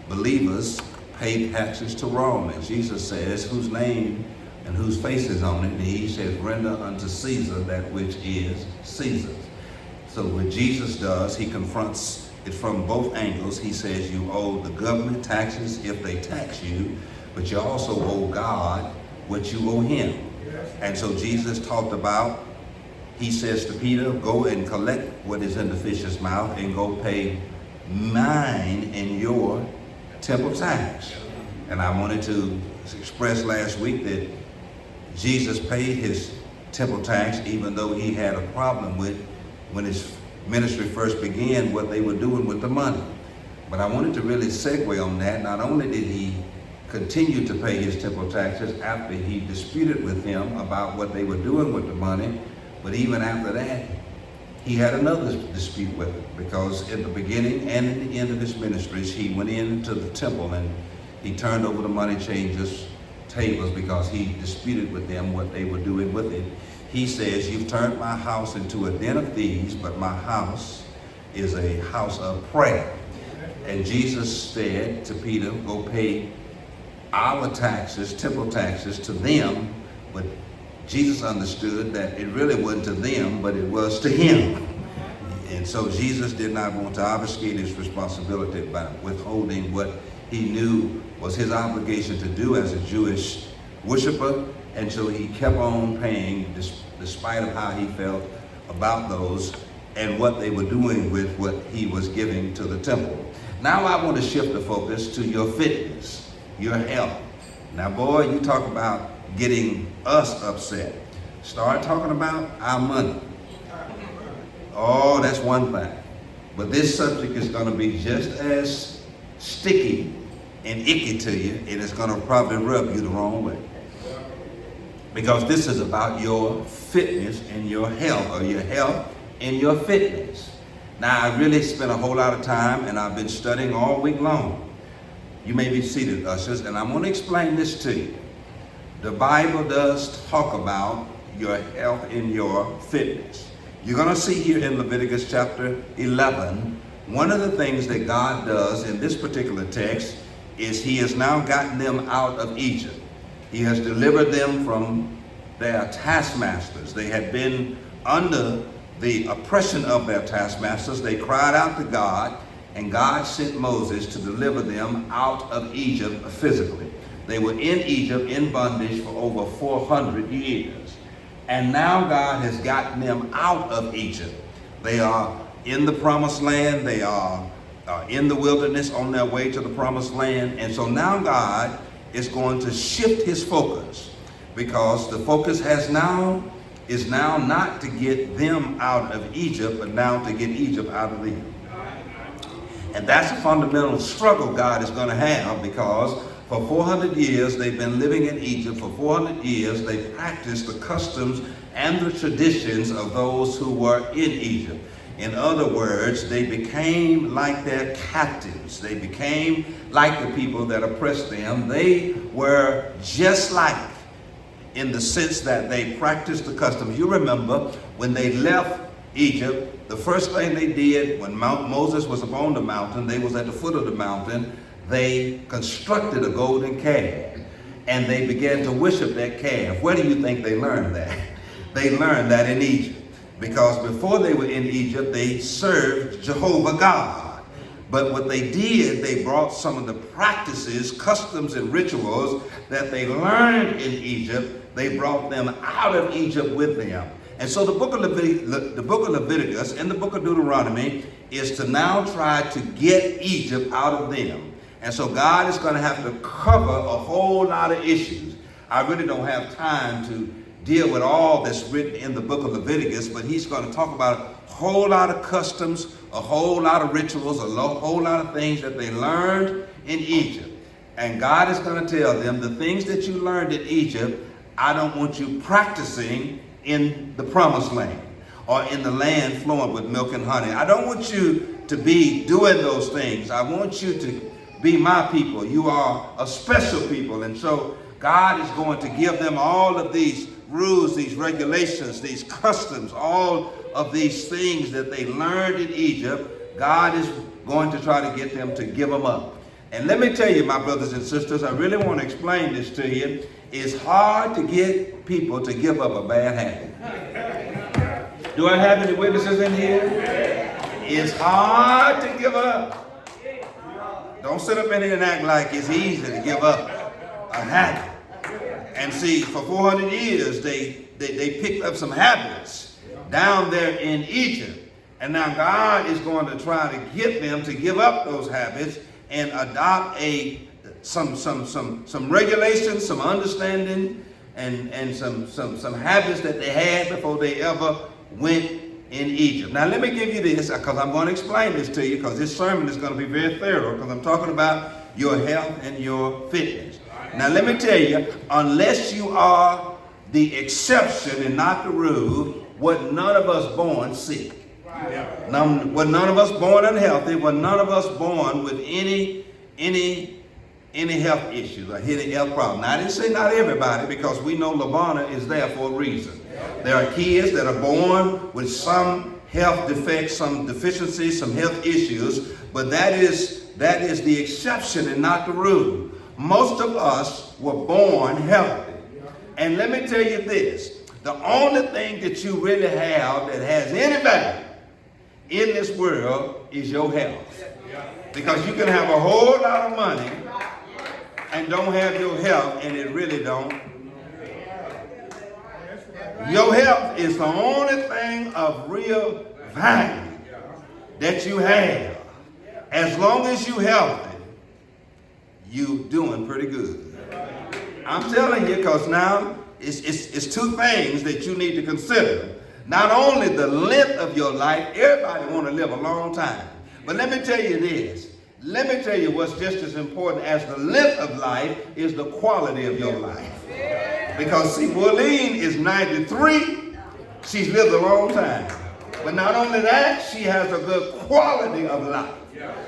believers pay taxes to Rome. And Jesus says, whose name and whose face is on it, and he says, render unto Caesar that which is Caesar's. So what Jesus does, he confronts it from both angles. He says you owe the government taxes if they tax you, but you also owe God what you owe him. And so Jesus talked about, he says to Peter, go and collect what is in the fish's mouth and go pay mine and your temple tax. And I wanted to express last week that Jesus paid his temple tax even though he had a problem with, when his ministry first began, what they were doing with the money. But I wanted to really segue on that. Not only did he continue to pay his temple taxes after he disputed with them about what they were doing with the money, but even after that, he had another dispute with it, because in the beginning and in the end of his ministries, he went into the temple and he turned over the money changers' tables because he disputed with them what they were doing with it. He says, you've turned my house into a den of thieves, but my house is a house of prayer. And Jesus said to Peter, go pay our taxes, temple taxes, to them. But Jesus understood that it really wasn't to them, but it was to him. And so Jesus did not want to obfuscate his responsibility by withholding what he knew was his obligation to do as a Jewish worshiper. And so he kept on paying despite of how he felt about those and what they were doing with what he was giving to the temple. Now I want to shift the focus to your fitness, your health. Now, boy, you talk about getting us upset. Start talking about our money. Oh, that's one thing. But this subject is going to be just as sticky and icky to you, and it's going to probably rub you the wrong way. Because this is about your fitness and your health, or your health and your fitness. Now, I really spent a whole lot of time, and I've been studying all week long. You may be seated, ushers, and I'm going to explain this to you. The Bible does talk about your health and your fitness. You're going to see here in Leviticus chapter 11, one of the things that God does in this particular text is he has now gotten them out of Egypt. He has delivered them from their taskmasters. They had been under the oppression of their taskmasters. They cried out to God, and God sent Moses to deliver them out of Egypt physically. They were in Egypt in bondage for over 400 years. And now God has gotten them out of Egypt. They are in the promised land. They are in the wilderness on their way to the promised land. And so now God is going to shift his focus, because the focus is now not to get them out of Egypt, but now to get Egypt out of them. And that's a fundamental struggle God is going to have, because for 400 years they've been living in Egypt. For 400 years they practiced the customs and the traditions of those who were in Egypt. In other words, they became like their captives. They became like the people that oppressed them. They were just like, in the sense that they practiced the customs. You remember when they left Egypt, the first thing they did when Moses was upon the mountain, they was at the foot of the mountain, they constructed a golden calf and they began to worship that calf. Where do you think they learned that? They learned that in Egypt. Because before they were in Egypt, they served Jehovah God. But what they did, they brought some of the practices, customs, and rituals that they learned in Egypt, they brought them out of Egypt with them. And so the book of Leviticus and the book of Deuteronomy is to now try to get Egypt out of them. And so God is going to have to cover a whole lot of issues. I really don't have time to deal with all that's written in the book of Leviticus, but he's going to talk about a whole lot of customs, a whole lot of rituals, a whole lot of things that they learned in Egypt. And God is going to tell them, the things that you learned in Egypt, I don't want you practicing in the promised land or in the land flowing with milk and honey. I don't want you to be doing those things. I want you to be my people. You are a special people. And so God is going to give them all of these rules, these regulations, these customs, all of these things that they learned in Egypt. God is going to try to get them to give them up. And let me tell you, my brothers and sisters, I really want to explain this to you. It's hard to get people to give up a bad habit. Do I have any witnesses in here? It's hard to give up. Don't sit up in here and act like it's easy to give up a habit. And see, for 400 years, they picked up some habits down there in Egypt. And now God is going to try to get them to give up those habits and adopt some regulations, some understanding, and some habits that they had before they ever went in Egypt. Now let me give you this, because I'm going to explain this to you, because this sermon is going to be very thorough, because I'm talking about your health and your fitness. Now let me tell you, unless you are the exception and not the rule, what none of us born sick. Were none of us born unhealthy, were none of us born with any health issues or any health problem. Now I didn't say not everybody, because we know Lavana is there for a reason. There are kids that are born with some health defects, some deficiencies, some health issues, but that is the exception and not the rule. Most of us were born healthy. And let me tell you this, the only thing that you really have that has any value in this world is your health. Because you can have a whole lot of money and don't have your health, and it really don't. Your health is the only thing of real value that you have. As long as you're healthy, you doing pretty good. I'm telling you, because now it's two things that you need to consider. Not only the length of your life, everybody want to live a long time. But let me tell you this. Let me tell you what's just as important as the length of life is the quality of your life. Because see, Willeen is 93. She's lived a long time. But not only that, she has a good quality of life.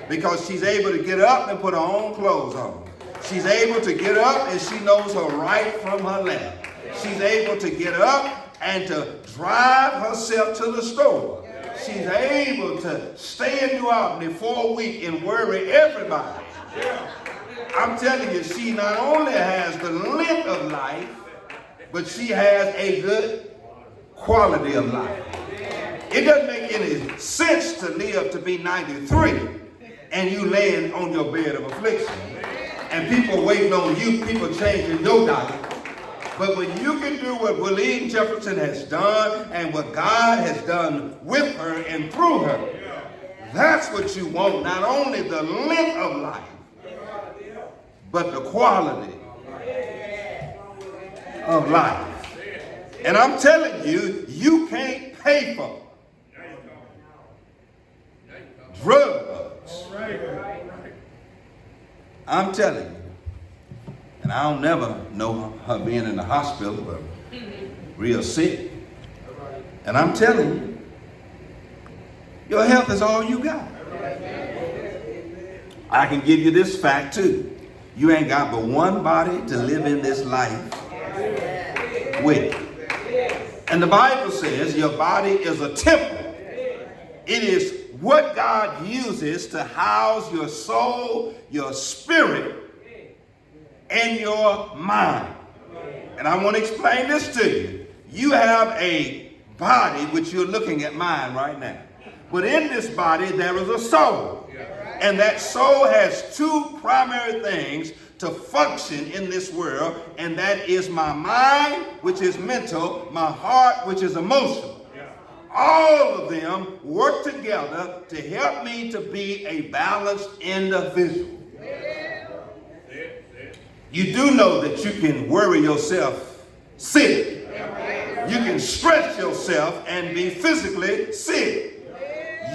Because she's able to get up and put her own clothes on. She's able to get up and she knows her right from her left. She's able to get up and to drive herself to the store. She's able to stay in New Albany for a week and worry everybody. I'm telling you, she not only has the length of life, but she has a good quality of life. It doesn't make any sense to live to be 93 and you laying on your bed of affliction and people waiting on you, people changing your diet. But when you can do what Willeen Jefferson has done and what God has done with her and through her, that's what you want. Not only the length of life, but the quality of life. And I'm telling you, you can't pay for drugs. I'm telling you. And I don't never know her being in the hospital, but real sick. And I'm telling you, your health is all you got. I can give you this fact too. You ain't got but one body to live in this life with. And the Bible says your body is a temple. It is what God uses to house your soul, your spirit, and your mind. And I want to explain this to you. You have a body, which you're looking at mine right now. But in this body, there is a soul. And that soul has two primary things to function in this world, and that is my mind, which is mental, my heart, which is emotional. All of them work together to help me to be a balanced individual. You do know that you can worry yourself sick. You can stress yourself and be physically sick.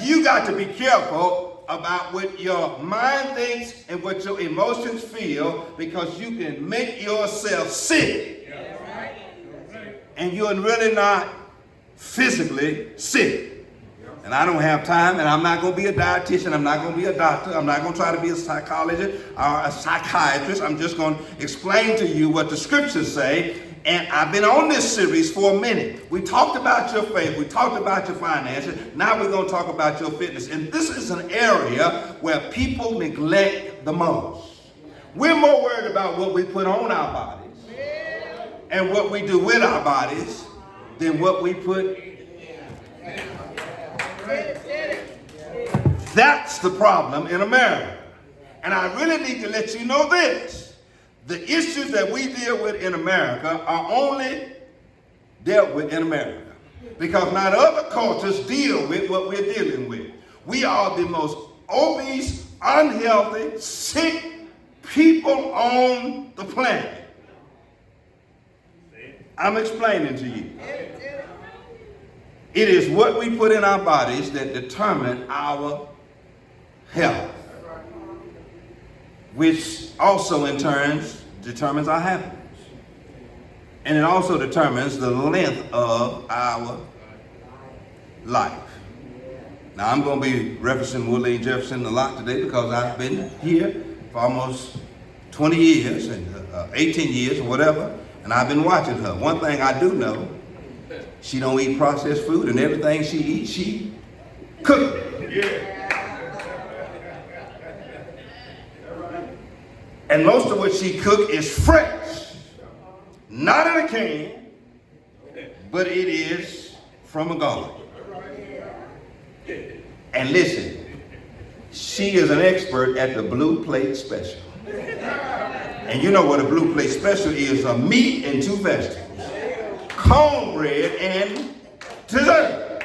You got to be careful about what your mind thinks and what your emotions feel, because you can make yourself sick and you're really not physically sick. And I don't have time, and I'm not going to be a dietitian, I'm not going to be a doctor, I'm not going to try to be a psychologist or a psychiatrist. I'm just going to explain to you what the scriptures say. And I've been on this series for a minute. We talked about your faith, we talked about your finances, now we're going to talk about your fitness. And this is an area where people neglect the most. We're more worried about what we put on our bodies and what we do with our bodies than what we put. That's the problem in America. And I really need to let you know this. The issues that we deal with in America are only dealt with in America, because not other cultures deal with what we're dealing with. We are the most obese, unhealthy, sick people on the planet. I'm explaining to you. It is what we put in our bodies that determine our health, which also in turn determines our happiness. And it also determines the length of our life. Now, I'm going to be referencing Willie Jefferson a lot today because I've been here for almost 20 years, and 18 years or whatever, and I've been watching her. One thing I do know, she don't eat processed food, and everything she eats, she cooks. And most of what she cooks is fresh. Not in a can, but it is from a garden. And listen, she is an expert at the blue plate special. And you know what a blue plate special is: a meat and 2 vegetables, cornbread and dessert.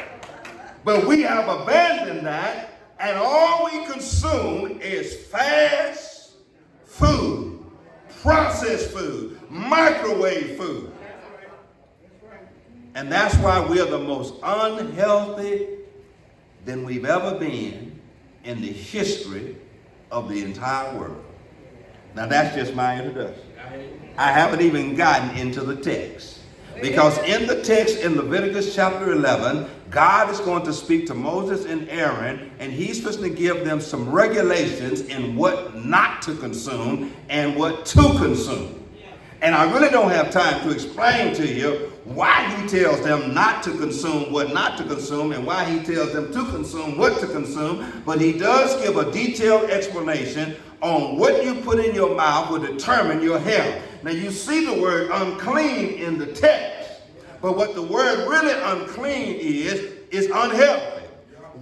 But we have abandoned that, and all we consume is fast food, processed food, microwave food. And that's why we're the most unhealthy than we've ever been in the history of the entire world. Now that's just my introduction. I haven't even gotten into the text. Because in the text in Leviticus chapter 11, God is going to speak to Moses and Aaron, and he's supposed to give them some regulations in what not to consume and what to consume. And I really don't have time to explain to you why he tells them not to consume what not to consume and why he tells them to consume what to consume, but he does give a detailed explanation on what you put in your mouth will determine your health. Now you see the word unclean in the text, but what the word really unclean is unhealthy.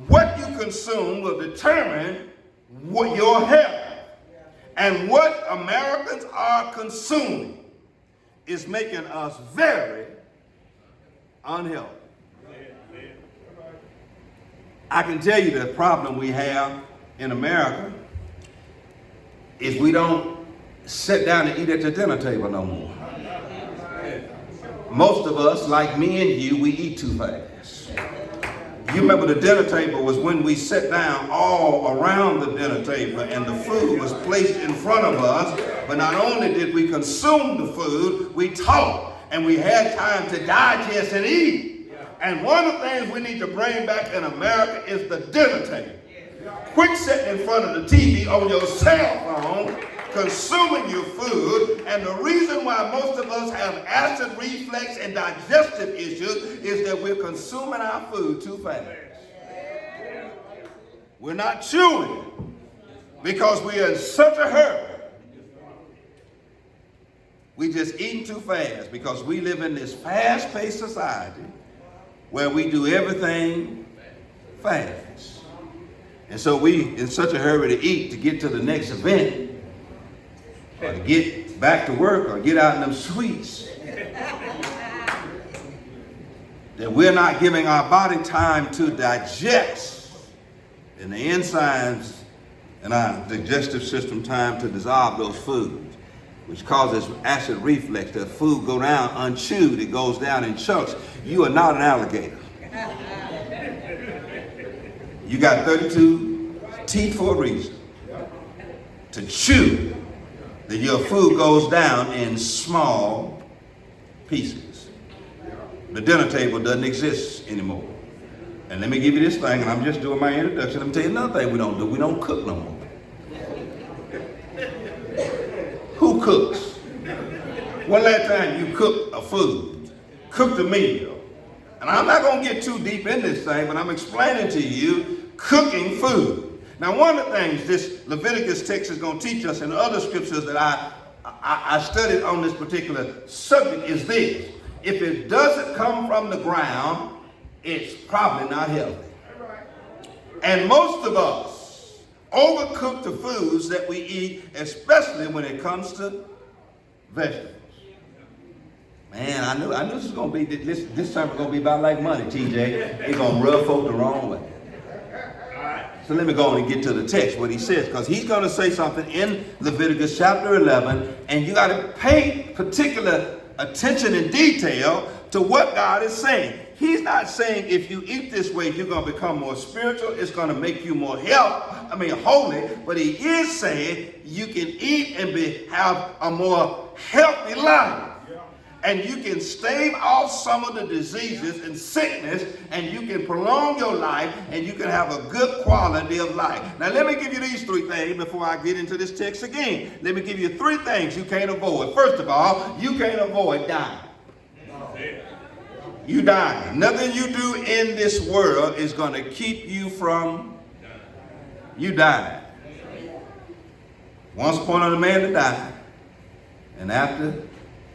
What you consume will determine what your health. And what Americans are consuming is making us very unhealthy. I can tell you the problem we have in America is we don't sit down and eat at the dinner table no more. Most of us, like me and you, we eat too fast. You remember the dinner table was when we sat down all around the dinner table and the food was placed in front of us. But not only did we consume the food, we talked and we had time to digest and eat. And one of the things we need to bring back in America is the dinner table. Quit sitting in front of the TV on your cell phone, consuming your food. And the reason why most of us have acid reflux and digestive issues is that we're consuming our food too fast. We're not chewing because we're in such a hurry. We just eating too fast because we live in this fast-paced society where we do everything fast. And so we in such a hurry to eat to get to the next event or to get back to work or get out in them suites that we're not giving our body time to digest and the enzymes in our digestive system time to dissolve those foods, which causes acid reflux. The food go down unchewed, it goes down in chunks. You are not an alligator. You got 32 teeth for a reason. To chew, that your food goes down in small pieces. The dinner table doesn't exist anymore. And let me give you this thing, and I'm just doing my introduction. Let me tell you another thing we don't do. We don't cook no more. Who cooks? When last time you cooked a food, cooked a meal? And I'm not going to get too deep in this thing, but I'm explaining to you cooking food. Now, one of the things this Leviticus text is going to teach us, and other scriptures that I studied on this particular subject, is this. If it doesn't come from the ground, it's probably not healthy. And most of us overcook the foods that we eat, especially when it comes to vegetables. Man, I knew this was going to be, this sermon going to be about like money, TJ. It's going to rub folk the wrong way. So let me go on and get to the text, what he says, because he's going to say something in Leviticus chapter 11, and you got to pay particular attention and detail to what God is saying. He's not saying if you eat this way, you're going to become more spiritual. It's going to make you more holy. But he is saying you can eat and have a more healthy life. And you can stave off some of the diseases and sickness, and you can prolong your life, and you can have a good quality of life. Now, let me give you these three things before I get into this text again. Let me give you three things you can't avoid. First of all, you can't avoid dying. You die. Nothing you do in this world is going to keep you from you dying. Once upon a man to die, and after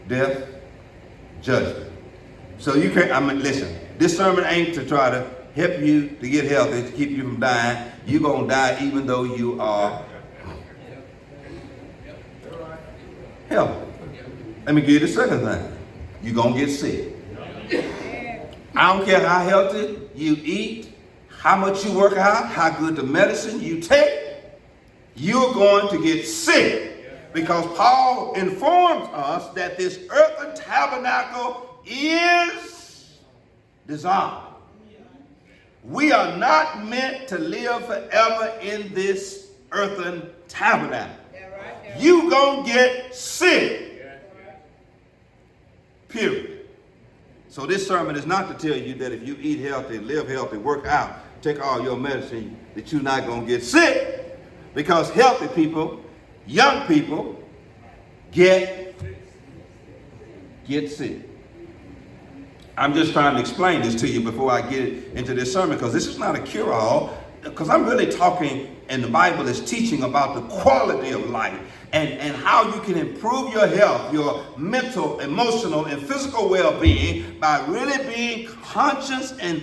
death, judgment. So you can't, listen, this sermon ain't to try to help you to get healthy, to keep you from dying. You're going to die even though you are healthy. Let me give you the second thing. You're going to get sick. I don't care how healthy you eat, how much you work out, how good the medicine you take, you're going to get sick. Because Paul informs us that this earthen tabernacle is dissolved. We are not meant to live forever in this earthen tabernacle. You're going to get sick. Period. So this sermon is not to tell you that if you eat healthy, live healthy, work out, take all your medicine, that you're not going to get sick. Because healthy people, young people, get sick. I'm just trying to explain this to you before I get into this sermon, because this is not a cure-all, because I'm really talking, and the Bible is teaching about the quality of life and how you can improve your health, your mental, emotional, and physical well-being by really being conscious and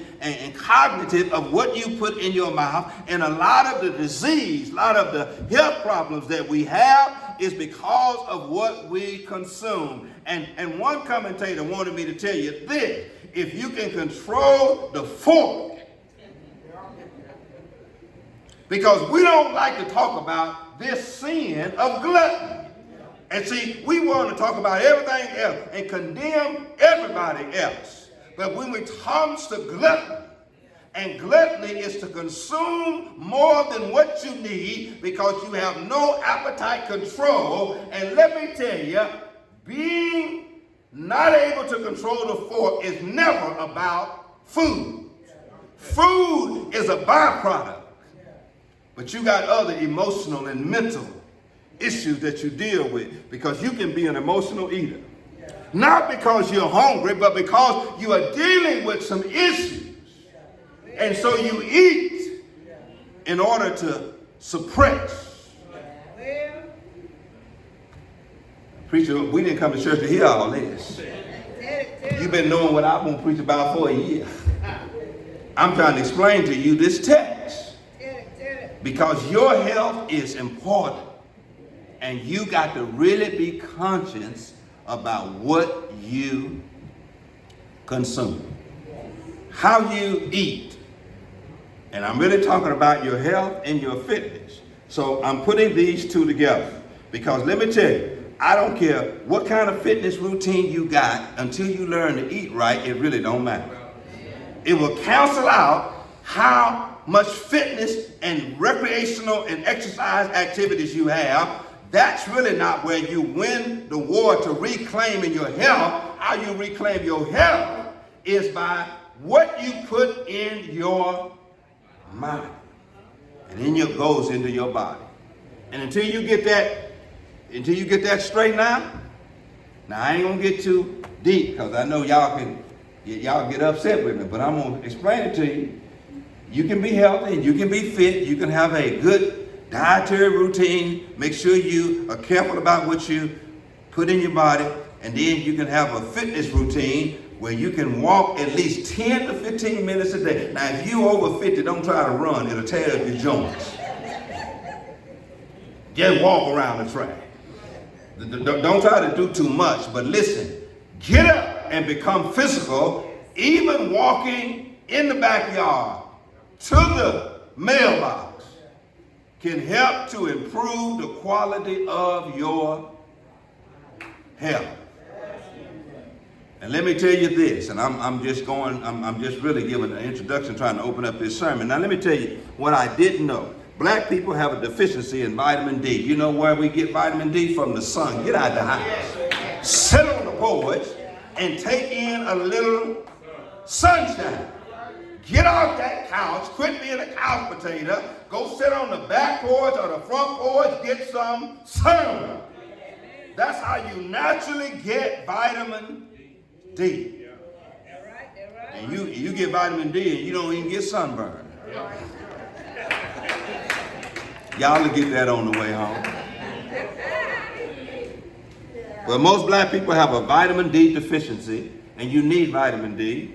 cognitive of what you put in your mouth. And a lot of the disease, a lot of the health problems that we have is because of what we consume. And one commentator wanted me to tell you this: if you can control the fork, because we don't like to talk about this sin of gluttony. And see, we want to talk about everything else and condemn everybody else. But when it comes to gluttony, and gluttony is to consume more than what you need because you have no appetite control. And let me tell you, being not able to control the fork is never about food. Food is a byproduct. But you got other emotional and mental issues that you deal with, because you can be an emotional eater. Not because you're hungry, but because you are dealing with some issues. And so you eat in order to suppress. Preacher, we didn't come to church to hear all this. You've been knowing what I've been preaching about for a year. I'm trying to explain to you this text. Because your health is important, and you got to really be conscious about what you consume, how you eat. And I'm really talking about your health and your fitness. So I'm putting these two together, because let me tell you, I don't care what kind of fitness routine you got, until you learn to eat right, it really don't matter. It will cancel out how much fitness and recreational and exercise activities you have. That's really not where you win the war to reclaiming your health. How you reclaim your health is by what you put in your mind, and then it goes into your body. And until you get that straightened out, now I ain't gonna get too deep, because I know y'all get upset with me, but I'm gonna explain it to you. You can be healthy and you can be fit. You can have a good dietary routine. Make sure you are careful about what you put in your body. And then you can have a fitness routine where you can walk at least 10 to 15 minutes a day. Now, if you over 50, don't try to run. It'll tear up your joints. Just walk around the track. Don't try to do too much, but listen, get up and become physical, even walking in the backyard to the mailbox can help to improve the quality of your health. And let me tell you this, and I'm just really giving an introduction, trying to open up this sermon. Now let me tell you what I didn't know. Black people have a deficiency in vitamin D. You know where we get vitamin D? From the sun. Get out the house. Sit on the porch and take in a little sunshine. Get off that couch. Quit being a couch potato. Go sit on the back porch or the front porch. Get some sun. That's how you naturally get vitamin D. And you get vitamin D and you don't even get sunburn. Y'all will get that on the way home. But most black people have a vitamin D deficiency, and you need vitamin D.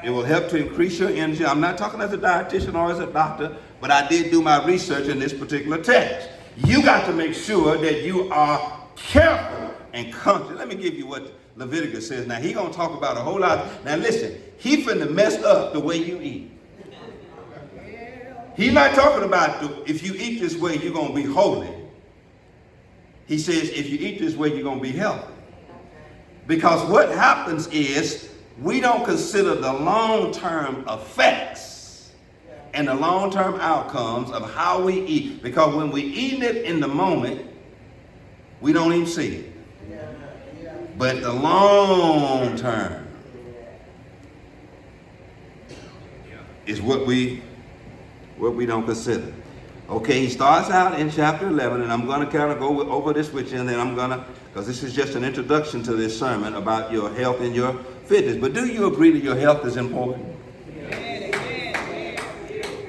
It will help to increase your energy. I'm not talking as a dietitian or as a doctor, but I did do my research in this particular text. You got to make sure that you are careful and conscious. Let me give you what Leviticus says. Now, he's going to talk about a whole lot. Now, listen, he finna mess up the way you eat. He's not talking about if you eat this way, you're going to be holy. He says if you eat this way, you're going to be healthy. Because what happens is we don't consider the long-term effects and the long-term outcomes of how we eat. Because when we eat it in the moment, we don't even see it. But the long term is what we don't consider. Okay, he starts out in chapter 11, and I'm going to kind of go over this with you, and then I'm going to, because this is just an introduction to this sermon about your health and your fitness. But do you agree that your health is important?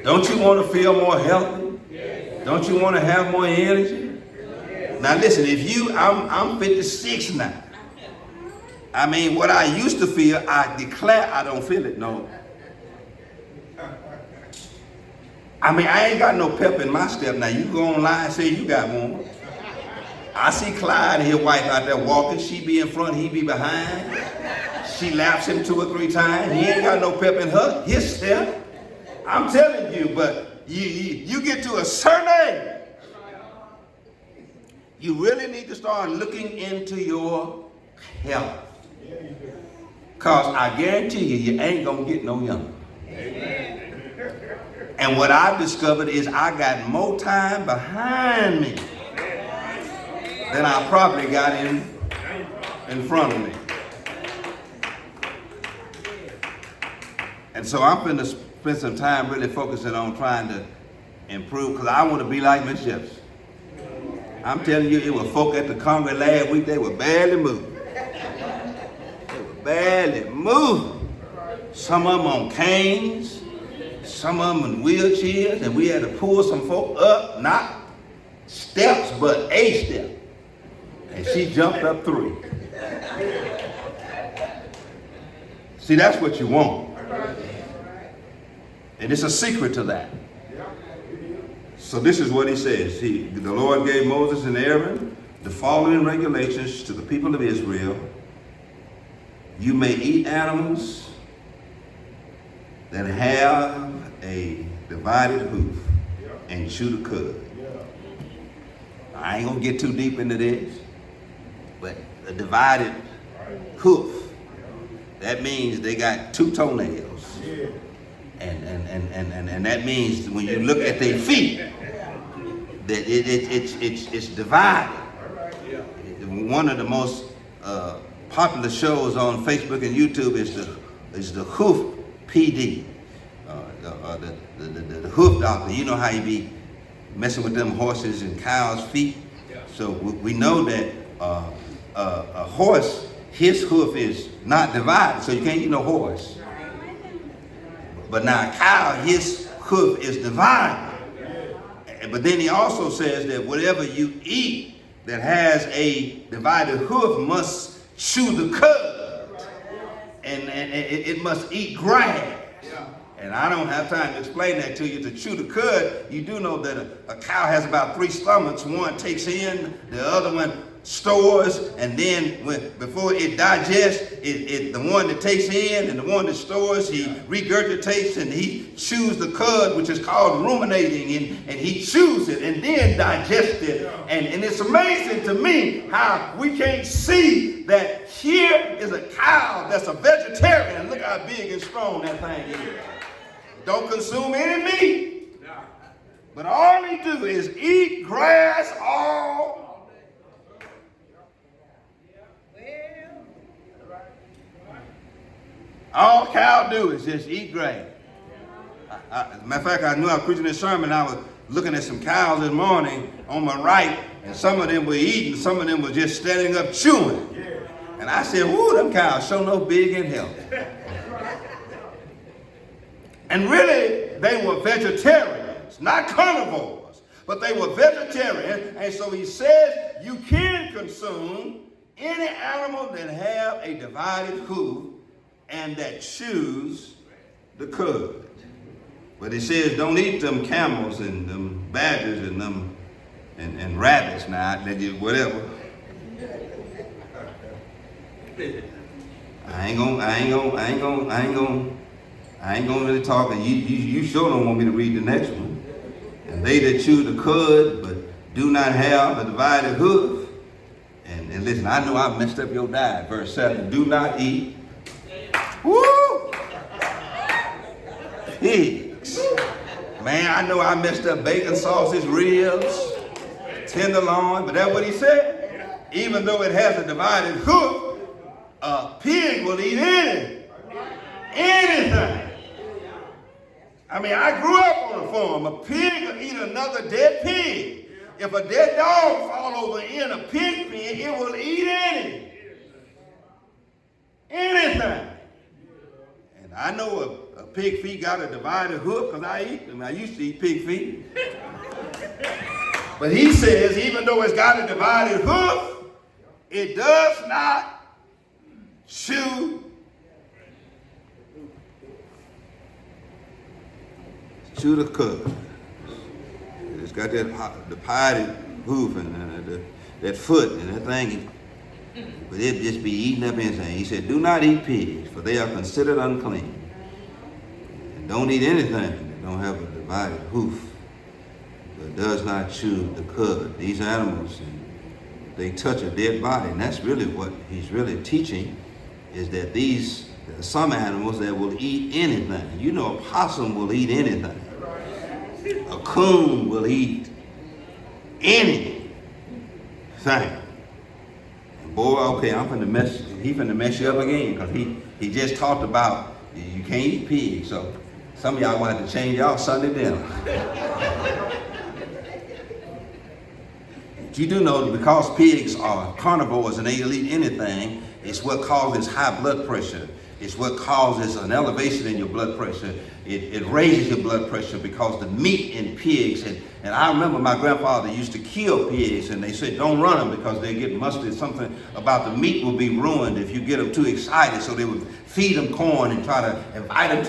Don't you want to feel more healthy? Don't you want to have more energy? Now listen, I'm 56 now. I mean, what I used to feel, I declare I don't feel it no. I mean, I ain't got no pep in my step. Now, you go online and say you got one. I see Clyde and his wife out there walking. She be in front, he be behind. She laps him 2 or 3 times. He ain't got no pep in his step. I'm telling you, but you get to a certain age, you really need to start looking into your health. Because I guarantee you ain't going to get no younger. Amen. And what I've discovered is I got more time behind me than I probably got in front of me. And so I'm going to spend some time really focusing on trying to improve, because I want to be like Miss Jefferson. I'm telling you, it was folk at the Congress last week, they were barely moving. They were barely moving. Some of them on canes. Some of them in wheelchairs, and we had to pull some folk up, not steps, but a step. And she jumped up 3. See, that's what you want. And it's a secret to that. So this is what he says. The Lord gave Moses and Aaron the following regulations to the people of Israel. You may eat animals that have a divided hoof and chew the cud. I ain't gonna get too deep into this, but a divided hoof, that means they got 2 toenails. And that means when you look at their feet, that it's divided. One of the most popular shows on Facebook and YouTube is the Hoof PD, the hoof doctor. You know how you be messing with them horses and cows' feet. So we know that a horse, his hoof is not divided, so you can't eat no horse. But now a cow, his hoof is divided. But then he also says that whatever you eat that has a divided hoof must chew the cud, and it must eat grass. And I don't have time to explain that to you. To chew the cud, you do know that a cow has about 3 stomachs. One takes in, the other one stores, and then before it digests, the one that takes in and the one that stores, he regurgitates and he chews the cud, which is called ruminating, and he chews it and then digests it. And it's amazing to me how we can't see that here is a cow that's a vegetarian. Look how big and strong that thing is. Don't consume any meat, but all he do is eat grass all cow do is just eat grass. As a matter of fact, I knew I was preaching this sermon. I was looking at some cows this morning on my right, and some of them were eating, some of them were just standing up chewing. And I said, "Ooh, them cows sure no big and healthy." And really, they were vegetarians, not carnivores, but they were vegetarians. And so he says you can consume any animal that have a divided hoof and that chews the cud. But he says don't eat them camels and them badgers and them and rabbits now, whatever. I ain't gonna really talk, and you sure don't want me to read the next one. And they that chew the cud but do not have a divided hoof. And listen, I know I messed up your diet. Verse 7, do not eat. Woo! Pigs. Man, I know I messed up bacon, sausage, ribs, tenderloin, but that's what he said. Even though it has a divided hoof, a pig will eat anything. I mean, I grew up on a farm. A pig will eat another dead pig. If a dead dog fall over in a pig pen, it will eat anything. And I know a pig feet got a divided hoof because I eat them. I used to eat pig feet. But he says even though it's got a divided hoof, it does not chew the cud. It's got that divided hoof and that foot and that thing, but it just be eating up anything. He said, do not eat pigs, for they are considered unclean. And don't eat anything that don't have a divided hoof, but does not chew the cud. These animals, they touch a dead body, and that's really what he's really teaching, is that there are some animals that will eat anything. You know, a possum will eat anything. A coon will eat anything. And boy, okay, he finna mess you up again, because he just talked about you can't eat pigs. So some of y'all gonna have to change y'all Sunday dinner. But you do know that because pigs are carnivores and they'll eat anything, it's what causes high blood pressure. It's what causes an elevation in your blood pressure. It raises your blood pressure because the meat in pigs, and I remember my grandfather used to kill pigs, and they said don't run them because they get musty. Something about the meat will be ruined if you get them too excited. So they would feed them corn and try to invite them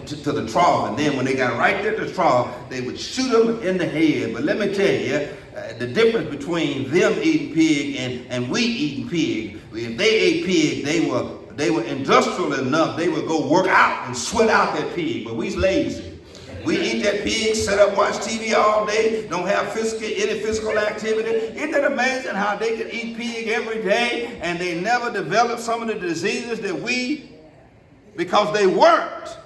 to the trough, and then when they got right there at the trough, they would shoot them in the head. But let me tell you, the difference between them eating pig and we eating pig, if they ate pig, they were industrial enough, they would go work out and sweat out that pig, but we's lazy. We eat that pig, sit up, watch TV all day, don't have any physical activity. Isn't it amazing how they can eat pig every day and they never develop some of the diseases that because they worked.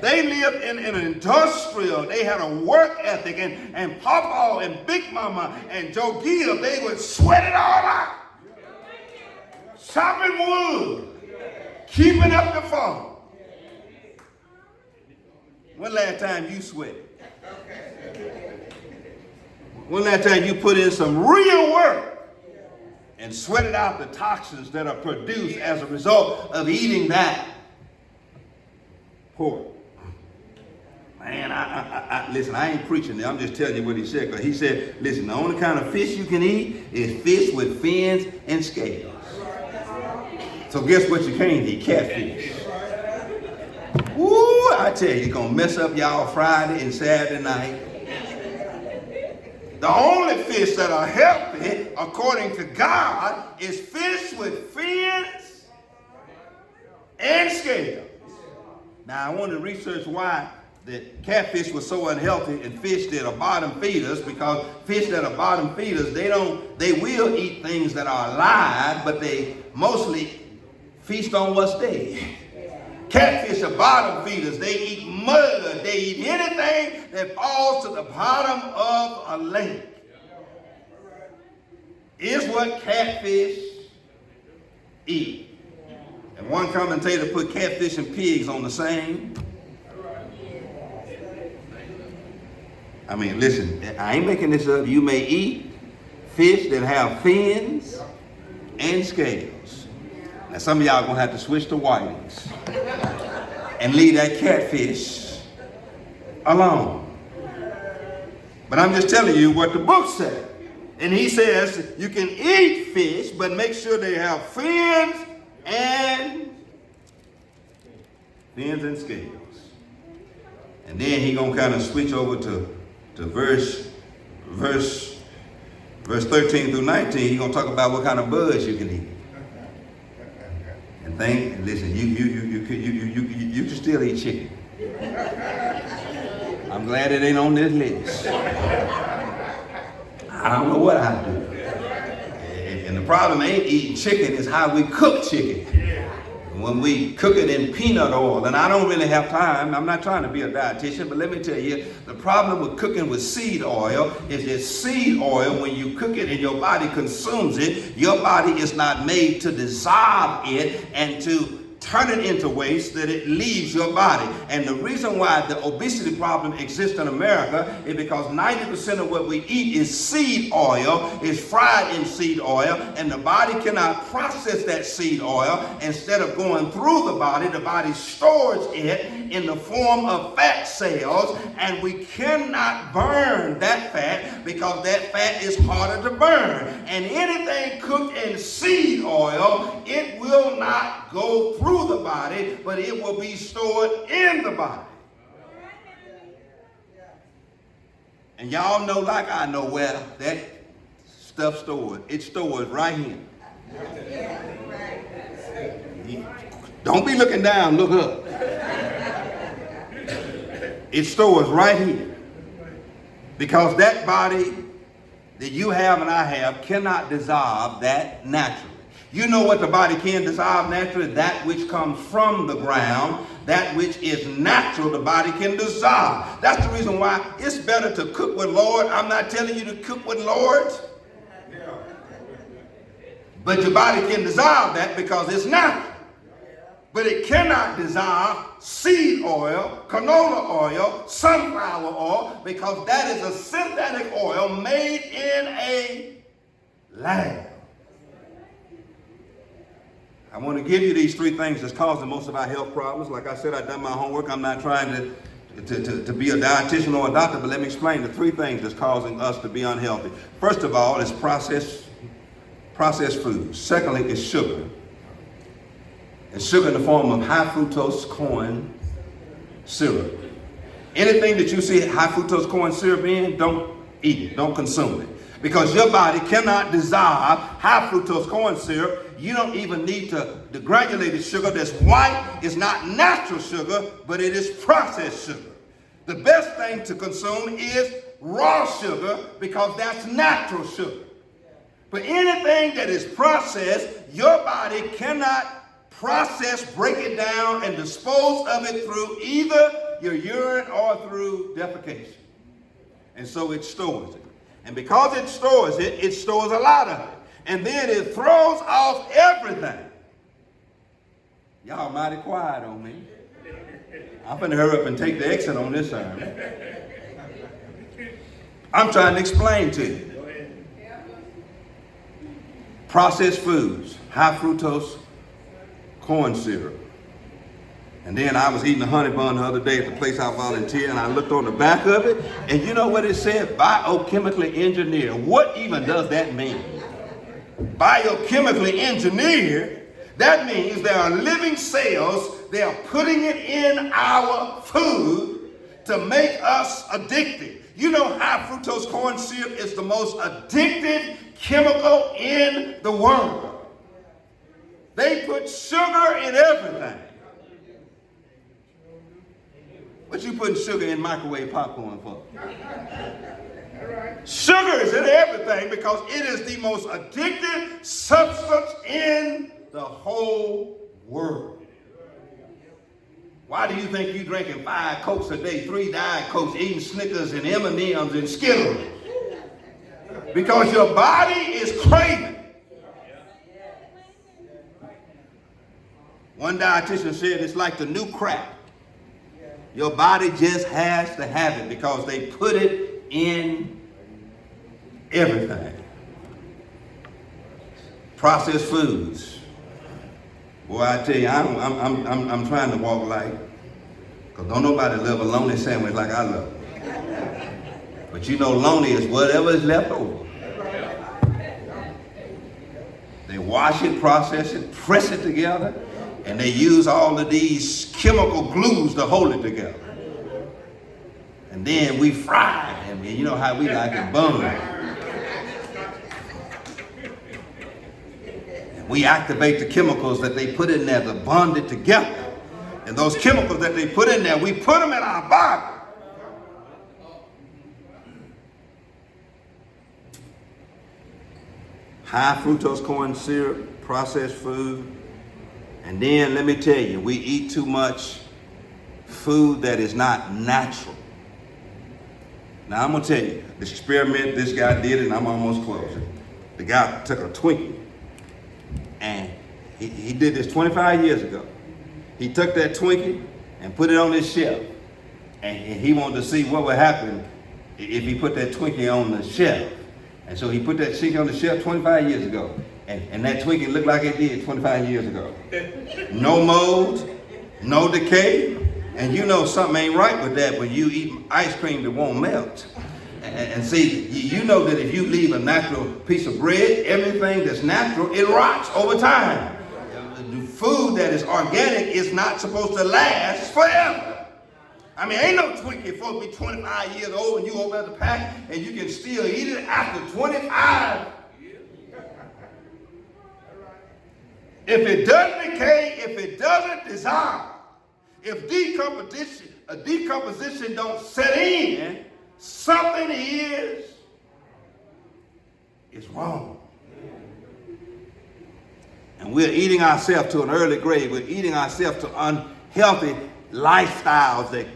They lived in an industrial, they had a work ethic, and Papa and Big Mama and Joe Gill, they would sweat it all out. Chopping wood. Keeping up the farm. When last time you sweated? When last time you put in some real work and sweated out the toxins that are produced as a result of eating that pork? Man, listen, I ain't preaching there. I'm just telling you what he said. Because he said, listen, the only kind of fish you can eat is fish with fins and scales. So guess what you can't eat? Catfish. Woo, I tell you, it's going to mess up y'all Friday and Saturday night. The only fish that are healthy, according to God, is fish with fins and scales. Now, I want to research why the catfish was so unhealthy and fish that are bottom feeders, because fish that are bottom feeders, they will eat things that are alive, but they mostly feast on what's dead. Catfish are bottom feeders. They eat mud. They eat anything that falls to the bottom of a lake. Is what catfish eat. And one commentator put catfish and pigs on the same. I mean, listen, I ain't making this up. You may eat fish that have fins and scales. Now, some of y'all are going to have to switch to whitings and leave that catfish alone. But I'm just telling you what the book said. And he says you can eat fish, but make sure they have fins and scales. And then he going to kind of switch over to verse 13 through 19. He's going to talk about what kind of bugs you can eat. And listen, you can still eat chicken. I'm glad it ain't on this list. I don't know what I do. And the problem ain't eating chicken, it's how we cook chicken. When we cook it in peanut oil, and I don't really have time, I'm not trying to be a dietitian, but let me tell you, the problem with cooking with seed oil is that seed oil, when you cook it and your body consumes it, your body is not made to dissolve it and to turn it into waste, that it leaves your body. And the reason why the obesity problem exists in America is because 90% of what we eat is seed oil, is fried in seed oil, and the body cannot process that seed oil. Instead of going through the body stores it in the form of fat cells, and we cannot burn that fat because that fat is harder to burn. And anything cooked in seed oil, it will not go through the body, but it will be stored in the body. And y'all know, like I know, where that stuff stored. It stores right here. Don't be looking down, look up. It stores right here. Because that body that you have and I have cannot dissolve that naturally. You know what the body can dissolve naturally? That which comes from the ground, that which is natural, the body can dissolve. That's the reason why it's better to cook with Lord. I'm not telling you to cook with Lord. But your body can dissolve that because it's natural. But it cannot dissolve seed oil, canola oil, sunflower oil, because that is a synthetic oil made in a lab. I want to give you these three things that's causing most of our health problems. Like I said, I've done my homework. I'm not trying to be a dietitian or a doctor, but let me explain the three things that's causing us to be unhealthy. First of all, it's processed foods. Secondly, it's sugar. It's sugar in the form of high fructose corn syrup. Anything that you see high fructose corn syrup in, don't eat it, don't consume it. Because your body cannot dissolve high fructose corn syrup. You don't even need the granulated sugar that's white. Is not natural sugar, but it is processed sugar. The best thing to consume is raw sugar because that's natural sugar. But anything that is processed, your body cannot process, break it down, and dispose of it through either your urine or through defecation. And so it stores it. And because it stores it, it stores a lot of it. And then it throws off everything. Y'all mighty quiet on me. I'm finna hurry up and take the exit on this sermon. I'm trying to explain to you. Processed foods, high fructose corn syrup. And then I was eating a honey bun the other day at the place I volunteer, and I looked on the back of it, and you know what it said? Biochemically engineered. What even does that mean? Biochemically engineered, that means there are living cells, they are putting it in our food to make us addicted. You know, high fructose corn syrup is the most addictive chemical in the world. They put sugar in everything. What you putting sugar in microwave popcorn for? Sugar is in everything because it is the most addictive substance in the whole world. Why do you think you're drinking 5 Cokes a day, 3 Diet Cokes, eating Snickers and M&M's and Skittles? Because your body is craving. One dietitian said it's like the new crack. Your body just has to have it because they put it in everything. Processed foods. Boy, I tell you, I'm trying to walk light, because don't nobody love a lonely sandwich like I love it. But you know, lonely is whatever is left over. They wash it, process it, press it together, and they use all of these chemical glues to hold it together. And then we fry it, and you know how we like it burned. And we activate the chemicals that they put in there to bond it together. And those chemicals that they put in there, we put them in our body. High fructose corn syrup, processed food. And then let me tell you, we eat too much food that is not natural. Now I'm gonna tell you, this experiment this guy did, and I'm almost closing. The guy took a Twinkie, and he did this 25 years ago. He took that Twinkie and put it on his shelf, and he wanted to see what would happen if he put that Twinkie on the shelf. And so he put that Twinkie on the shelf 25 years ago. And that Twinkie looked like it did 25 years ago. No mold, no decay. And you know something ain't right with that when you eat ice cream that won't melt. And see, you know that if you leave a natural piece of bread, everything that's natural, it rots over time. The food that is organic is not supposed to last forever. I mean, ain't no Twinkie supposed to be 25 years old and you open up the pack and you can still eat it after 25. If it doesn't decay, if it doesn't dissolve, if decomposition don't set in, something is wrong. And we're eating ourselves to an early grave. We're eating ourselves to unhealthy lifestyles that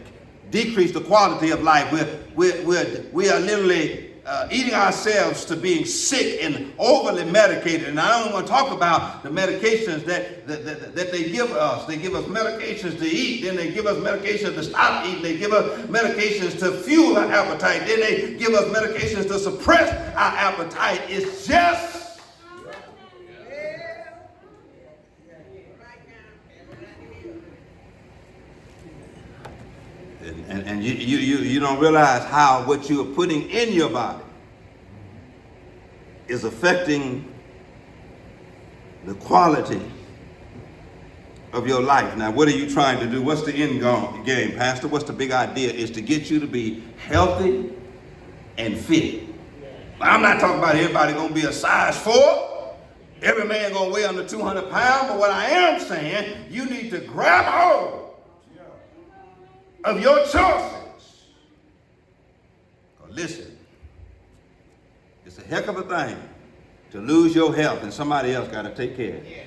decrease the quality of life. We are literally eating ourselves to being sick and overly medicated. And I don't want to talk about the medications that they give us. They give us medications to eat. Then they give us medications to stop eating. They give us medications to fuel our appetite. Then they give us medications to suppress our appetite. It's just And you don't realize how what you are putting in your body is affecting the quality of your life. Now, what are you trying to do? What's the end game, Pastor? What's the big idea? Is to get you to be healthy and fit. I'm not talking about everybody going to be a size 4. Every man going to weigh under 200 pounds. But what I am saying, you need to grab hold of your choices. Listen, it's a heck of a thing to lose your health and somebody else got to take care of it.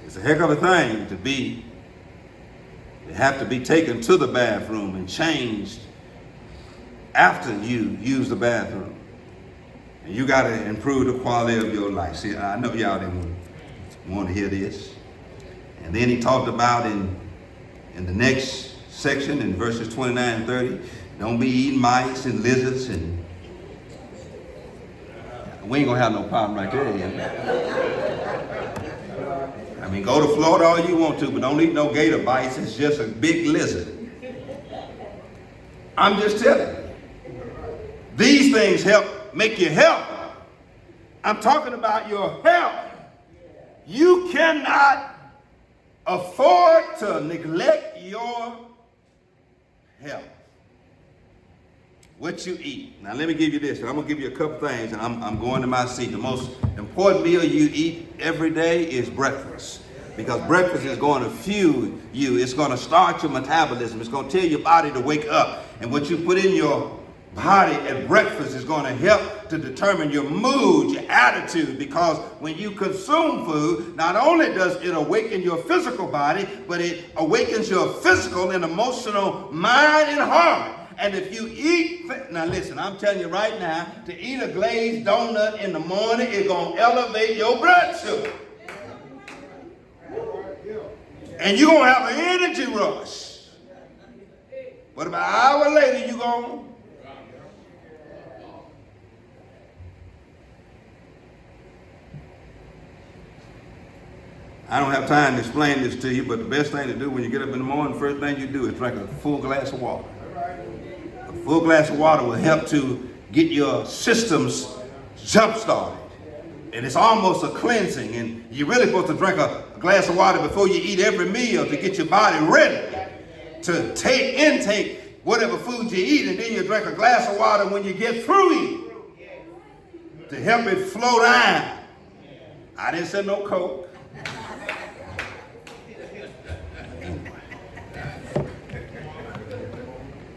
It's a heck of a thing to have to be taken to the bathroom and changed after you use the bathroom. And you got to improve the quality of your life. See, I know y'all didn't want to hear this. And then he talked about in the next section, in verses 29 and 30, don't be eating mice and lizards and We ain't gonna have no problem right there. I mean, go to Florida all you want to, but don't eat no gator bites. It's just a big lizard. I'm just telling you. These things help make you healthy. I'm talking about your health. You cannot afford to neglect your health. What you eat. Now let me give you this. I'm going to give you a couple things, and I'm going to my seat. The most important meal you eat every day is breakfast. Because breakfast is going to fuel you. It's going to start your metabolism. It's going to tell your body to wake up. And what you put in your body at breakfast is going to help to determine your mood, your attitude, because when you consume food, not only does it awaken your physical body, but it awakens your physical and emotional mind and heart. And if you eat, now listen, I'm telling you right now, to eat a glazed donut in the morning, it's going to elevate your blood sugar. And you're going to have an energy rush. But about an hour later, you're going. I don't have time to explain this to you, but the best thing to do when you get up in the morning, the first thing you do is drink a full glass of water. A full glass of water will help to get your systems jump-started. And it's almost a cleansing. And you're really supposed to drink a glass of water before you eat every meal to get your body ready to intake whatever food you eat. And then you drink a glass of water when you get through eating to help it flow down. I didn't say no Coke.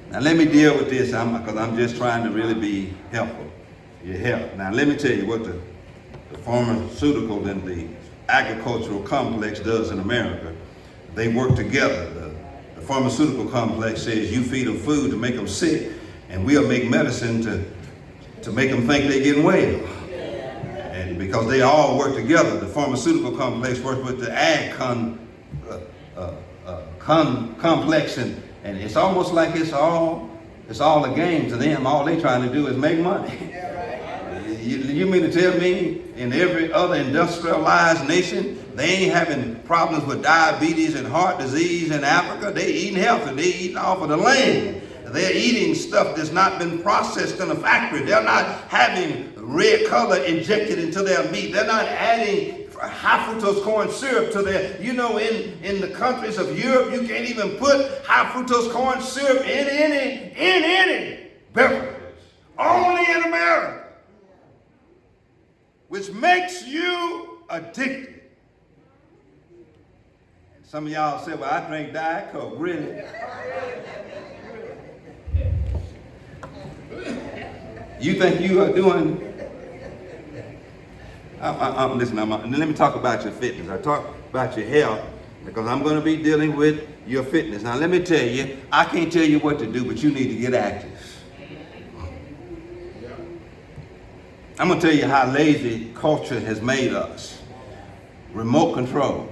Now let me deal with this because I'm just trying to really be helpful. Your health. Now let me tell you what the pharmaceutical and the agricultural complex does in America. They work together. The pharmaceutical complex says you feed them food to make them sick, and we'll make medicine to make them think they're getting well. And because they all work together, the pharmaceutical complex works with the ag complex, and it's almost like it's all a game to them. All they trying to do is make money. You mean to tell me in every other industrialized nation, they ain't having problems with diabetes and heart disease in Africa? They eating healthy. They eating off of the land. They're eating stuff that's not been processed in a factory. They're not having red color injected into their meat. They're not adding high fructose corn syrup to their, in the countries of Europe, you can't even put high fructose corn syrup in any beverage. Only in America. Which makes you addicted. Some of y'all say, well, I drink Diet Coke. Really? You think you are doing... Listen, let me talk about your fitness. I talk about your health because I'm going to be dealing with your fitness. Now, let me tell you, I can't tell you what to do, but you need to get active. I'm going to tell you how lazy culture has made us. Remote control.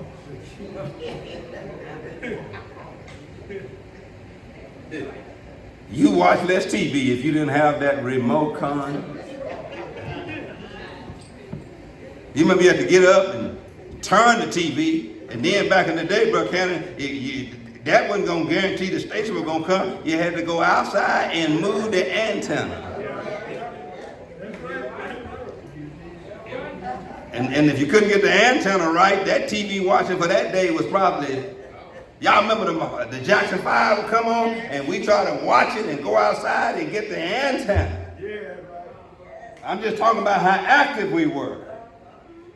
You watch less TV if you didn't have that remote con. You remember you had to get up and turn the TV, and then back in the day, Brother Cannon, that wasn't going to guarantee the station was going to come. You had to go outside and move the antenna. And if you couldn't get the antenna right, that TV watching for that day was probably, y'all remember the Jackson 5 would come on, and we try to watch it and go outside and get the antenna. I'm just talking about how active we were.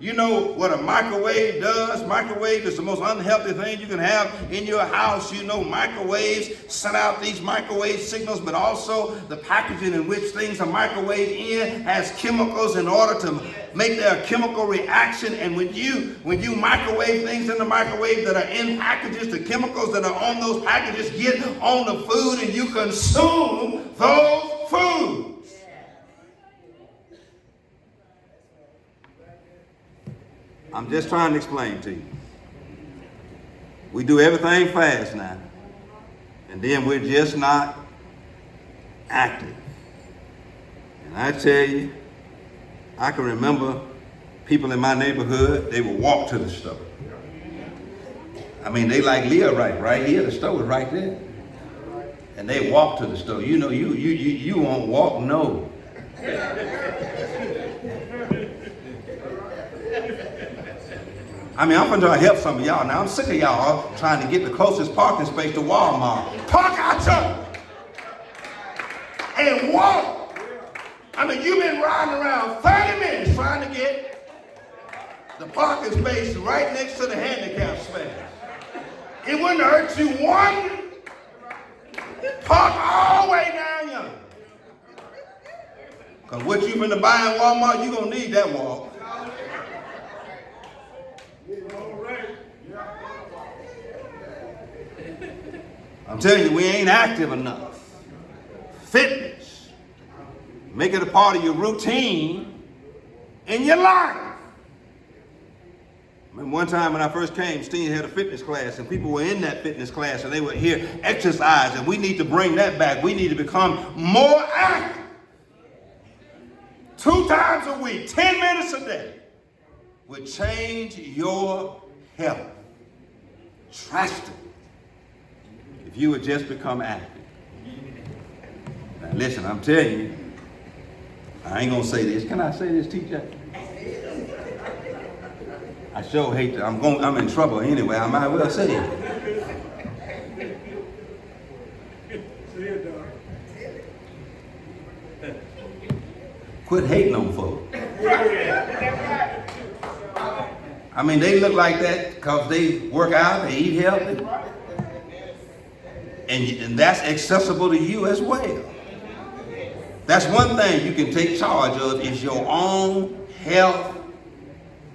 You know what a microwave does? Microwave is the most unhealthy thing you can have in your house. You know microwaves send out these microwave signals, but also the packaging in which things are microwaved in has chemicals in order to make their chemical reaction. And when you microwave things in the microwave that are in packages, the chemicals that are on those packages get on the food and you consume those foods. I'm just trying to explain to you. We do everything fast now. And then we're just not active. And I tell you, I can remember people in my neighborhood, they would walk to the store. I mean, they like Leah right here. The store was right there. And they walk to the store. You know, you won't walk, no. I mean, I'm going to help some of y'all. Now, I'm sick of y'all trying to get the closest parking space to Walmart. Park out your and walk. I mean, you've been riding around 30 minutes trying to get the parking space right next to the handicap space. It wouldn't hurt you one. Park all the way down yonder. Because what you've been to buy in Walmart, you're going to need that walk. I'm telling you, we ain't active enough. Fitness. Make it a part of your routine in your life. I remember one time when I first came, Steen had a fitness class, and people were in that fitness class, and they would hear exercise, and we need to bring that back. We need to become more active. 2 times a week, 10 minutes a day, would change your health drastically if you would just become active. Now listen, I'm telling you, I ain't gonna say this. Can I say this, TJ? I sure hate to. I'm in trouble anyway. I might well say it. Quit hating on folks. I mean, they look like that because they work out, they eat healthy. And that's accessible to you as well. That's one thing you can take charge of is your own health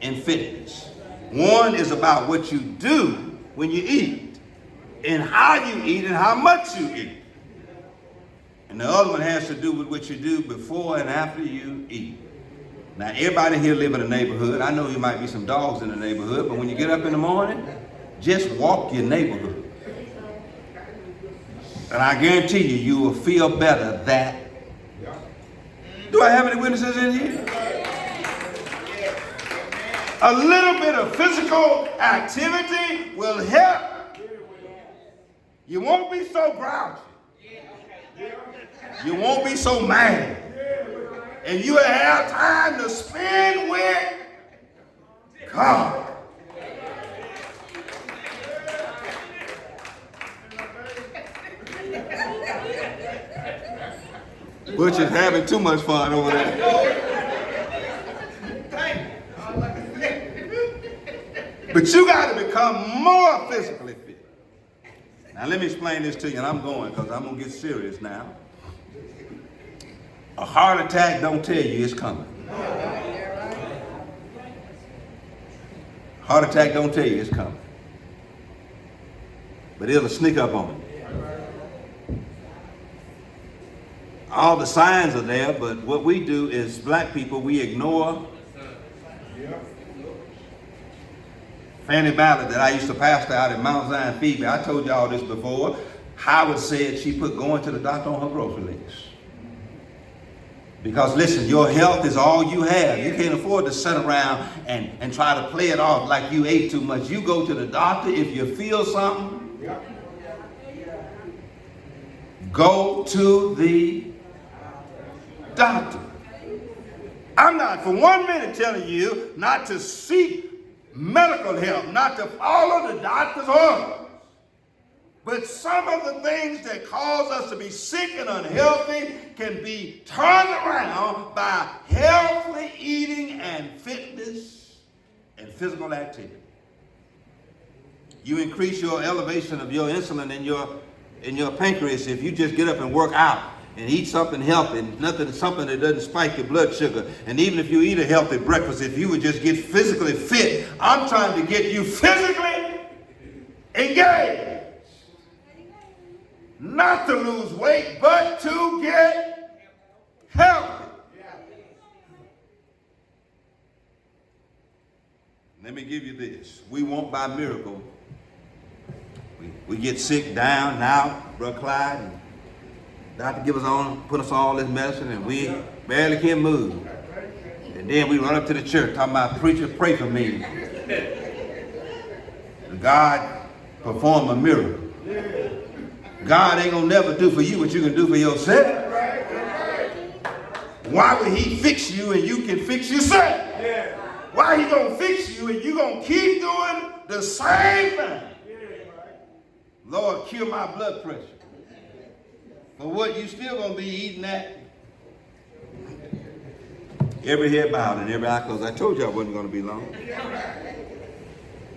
and fitness. One is about what you do when you eat, and how you eat and how much you eat. And the other one has to do with what you do before and after you eat. Now, everybody here live in a neighborhood. I know there might be some dogs in the neighborhood, but when you get up in the morning, just walk your neighborhood. And I guarantee you, you will feel better that. Do I have any witnesses in here? A little bit of physical activity will help. You won't be so grouchy. You won't be so mad. And you will have time to spend with God. Butch is having too much fun over there. But you got to become more physically fit. Now let me explain this to you, and I'm going because I'm going to get serious now. A heart attack don't tell you it's coming. Heart attack don't tell you it's coming. But it'll sneak up on you. All the signs are there, but what we do is black people, we ignore. Fanny Ballard that I used to pastor out in Mount Zion Phoebe, I told y'all this before. Howard said she put going to the doctor on her grocery list. Because listen, your health is all you have. You can't afford to sit around and try to play it off like you ate too much. You go to the doctor if you feel something. Go to the doctor. I'm not for 1 minute telling you not to seek medical help, not to follow the doctor's orders. But some of the things that cause us to be sick and unhealthy can be turned around by healthy eating and fitness and physical activity. You increase your elevation of your insulin in your pancreas if you just get up and work out and eat something healthy, something that doesn't spike your blood sugar. And even if you eat a healthy breakfast, if you would just get physically fit, I'm trying to get you physically engaged. Not to lose weight, but to get healthy. Let me give you this. We won't by miracle. We get sick down and out, Brother Clyde, and doctor put us all this medicine, and we barely can move. And then we run up to the church talking about, preacher, pray for me. God perform a miracle. God ain't gonna never do for you what you can do for yourself. Why would he fix you and you can fix yourself? Why he gonna fix you and you gonna keep doing the same thing? Lord, cure my blood pressure. For what, you still gonna be eating that? Every head bowed and every eye closed. I told you I wasn't gonna be long.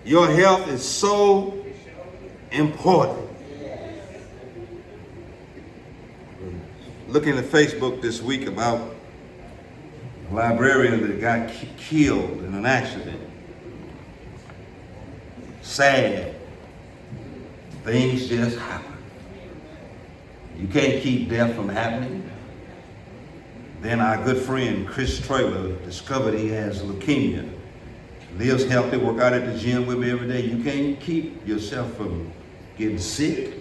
Your health is so important. Looking at Facebook this week about a librarian that got killed in an accident. Sad. Things just happen. You can't keep death from happening. Then our good friend Chris Traylor discovered he has leukemia. Lives healthy, work out at the gym with me every day. You can't keep yourself from getting sick.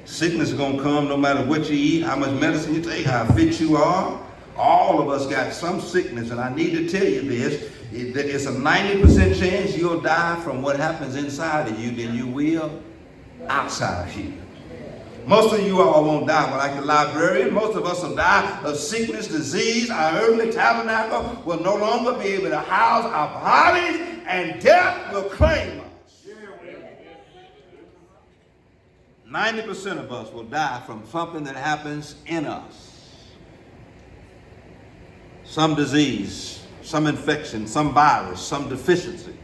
Sickness is going to come no matter what you eat, how much medicine you take, how fit you are. All of us got some sickness, and I need to tell you this. It's a 90% chance you'll die from what happens inside of you than you will outside of you. Most of you all won't die, but like the librarian, most of us will die of sickness, disease. Our earthly tabernacle will no longer be able to house our bodies, and death will claim us. 90% of us will die from something that happens in us. Some disease, some infection, some virus, some deficiency.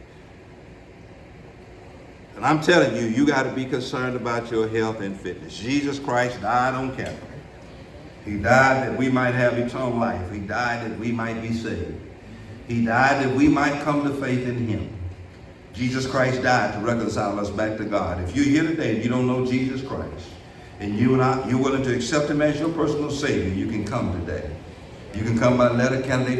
And I'm telling you, you got to be concerned about your health and fitness. Jesus Christ died on Calvary. He died that we might have eternal life. He died that we might be saved. He died that we might come to faith in him. Jesus Christ died to reconcile us back to God. If you're here today and you don't know Jesus Christ, and you're willing to accept him as your personal Savior, you can come today. You can come by letter, candidate.